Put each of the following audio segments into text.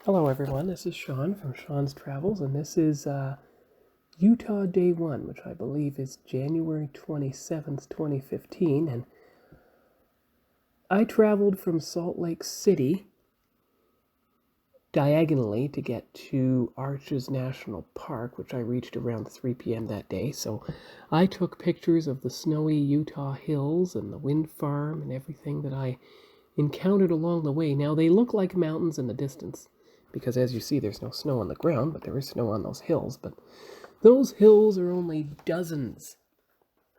Hello everyone, this is Sean from Sean's Travels, and this is Utah Day 1, which I believe is January 27th, 2015, and I traveled from Salt Lake City diagonally to get to Arches National Park, which I reached around 3 p.m. that day. So I took pictures of the snowy Utah hills and the wind farm and everything that I encountered along the way. Now, they look like mountains in the distance, because as you see, there's no snow on the ground, but there is snow on those hills. But those hills are only dozens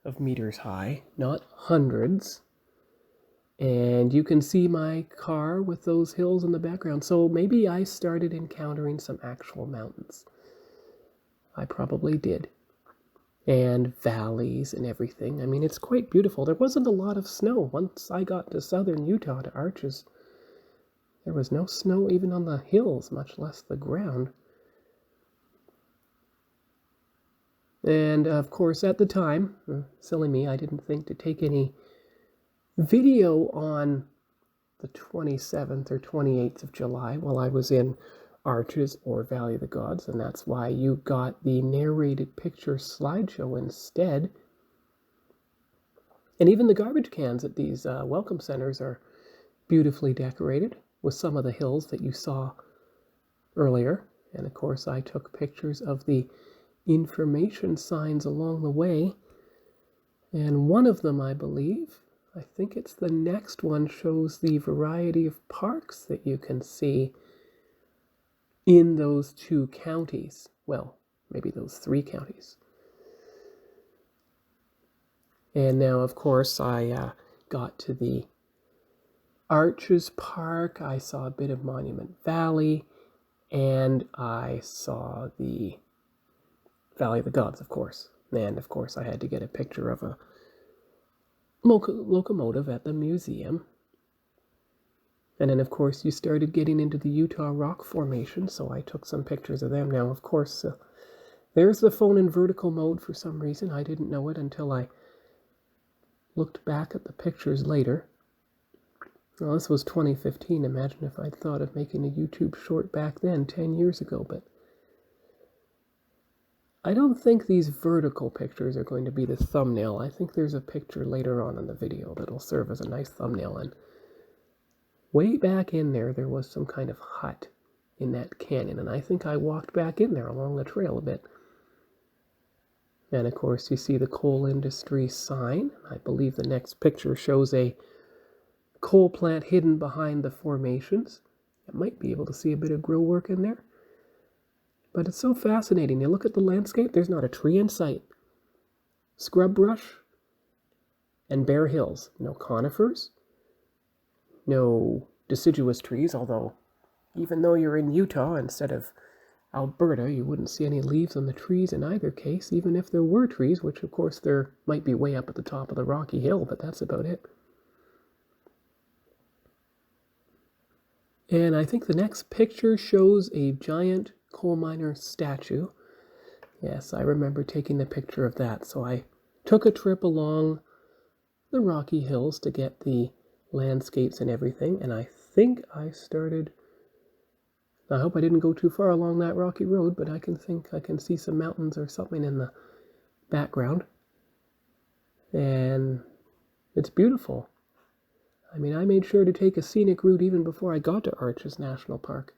of meters high, not hundreds. And you can see my car with those hills in the background. So maybe I started encountering some actual mountains. I probably did. And valleys and everything. I mean, it's quite beautiful. There wasn't a lot of snow. Once I got to southern Utah, to Arches, there was no snow even on the hills, much less the ground. And of course, at the time, silly me, I didn't think to take any video on the 27th or 28th of July while I was in Arches or Valley of the Gods, and that's why you got the narrated picture slideshow instead. And even the garbage cans at these welcome centers are beautifully decorated with some of the hills that you saw earlier. And of course, I took pictures of the information signs along the way. And one of them, I believe, I think it's the next one, shows the variety of parks that you can see in those two counties. Well, maybe those three counties. And now, of course, I got to the Arches Park. I saw a bit of Monument Valley, and I saw the Valley of the Gods, of course. And, of course, I had to get a picture of a locomotive at the museum. And then, of course, you started getting into the Utah Rock Formation, so I took some pictures of them. Now, of course, there's the phone in vertical mode for some reason. I didn't know it until I looked back at the pictures later. Well, this was 2015. Imagine if I'd thought of making a YouTube short back then, 10 years ago, but I don't think these vertical pictures are going to be the thumbnail. I think there's a picture later on in the video that'll serve as a nice thumbnail. And way back in there, there was some kind of hut in that canyon, and I think I walked back in there along the trail a bit. And of course, you see the coal industry sign. I believe the next picture shows a coal plant hidden behind the formations. You might be able to see a bit of grill work in there. But it's so fascinating. You look at the landscape, there's not a tree in sight. Scrub brush and bare hills. No conifers, no deciduous trees, although even though you're in Utah instead of Alberta, you wouldn't see any leaves on the trees in either case, even if there were trees, which of course there might be way up at the top of the rocky hill, but that's about it. And I think the next picture shows a giant coal miner statue. Yes, I remember taking the picture of that. So I took a trip along the Rocky Hills to get the landscapes and everything, and I think I started, I hope I didn't go too far along that rocky road, but I can see some mountains or something in the background. And it's beautiful. I mean, I made sure to take a scenic route even before I got to Arches National Park.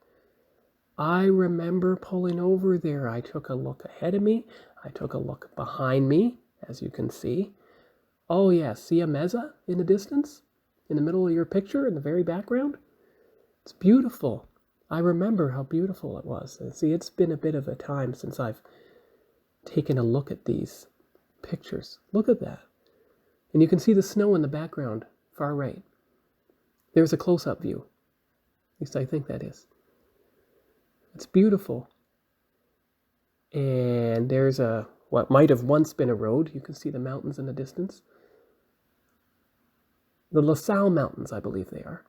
I remember pulling over there. I took a look ahead of me. I took a look behind me, as you can see. Oh yeah, see a mesa in the distance? In the middle of your picture, in the very background? It's beautiful. I remember how beautiful it was. And see, it's been a bit of a time since I've taken a look at these pictures. Look at that. And you can see the snow in the background, far right. There's a close-up view. At least I think that is. It's beautiful. And there's what might have once been a road. You can see the mountains in the distance. The La Salle Mountains, I believe they are.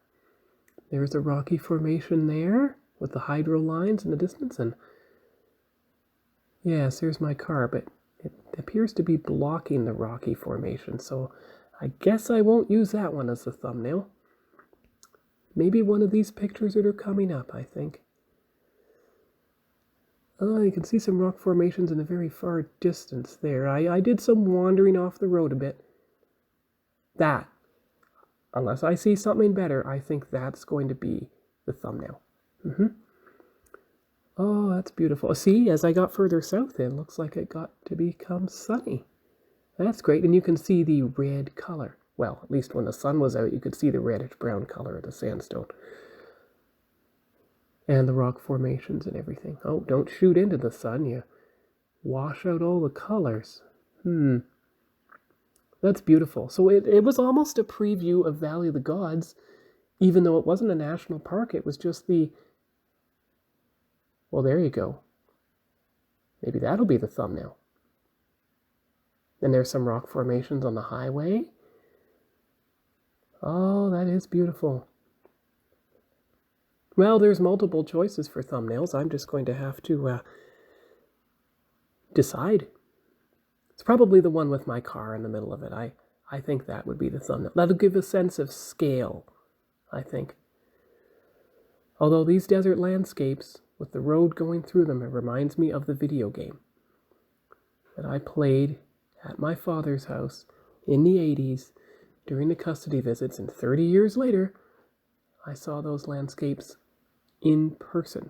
There's a rocky formation there with the hydro lines in the distance. And yes, here's my car, but it appears to be blocking the rocky formation. So I guess I won't use that one as the thumbnail. Maybe one of these pictures that are coming up, I think. Oh, you can see some rock formations in the very far distance there. I did some wandering off the road a bit. That, unless I see something better, I think that's going to be the thumbnail. Oh, that's beautiful. See, as I got further south, it looks like it got to become sunny. That's great, and you can see the red color. Well, at least when the sun was out, you could see the reddish-brown color of the sandstone. And the rock formations and everything. Oh, don't shoot into the sun. You wash out all the colors. That's beautiful. So it was almost a preview of Valley of the Gods, even though it wasn't a national park. It was just the... Well, there you go. Maybe that'll be the thumbnail. And there's some rock formations on the highway. Oh, that is beautiful. Well, there's multiple choices for thumbnails. I'm just going to have to decide. It's probably the one with my car in the middle of it. I think that would be the thumbnail. That'll give a sense of scale, I think. Although these desert landscapes, with the road going through them, it reminds me of the video game that I played at my father's house in the 80s during the custody visits, and 30 years later, I saw those landscapes in person.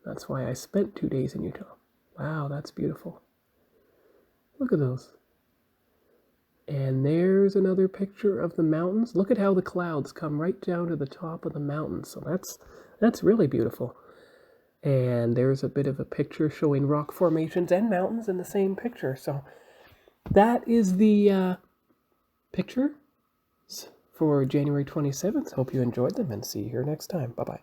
That's why I spent 2 days in Utah. Wow, that's beautiful. Look at those. And there's another picture of the mountains. Look at how the clouds come right down to the top of the mountains. So that's really beautiful. And there's a bit of a picture showing rock formations and mountains in the same picture. So that is the picture for January 27th. Hope you enjoyed them, and see you here next time. Bye-bye.